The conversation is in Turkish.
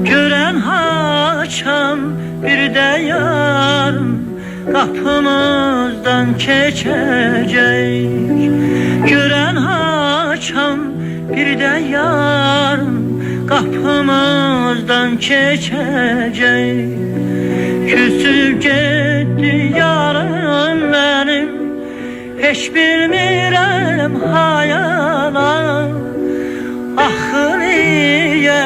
Gören haçam bir de yarım kapımızdan geçecek. Gören haçam bir de yarım kapımızdan geçecek. Küsüp gitti yarım benim, hiç bilmirəm hayala. Axı niyə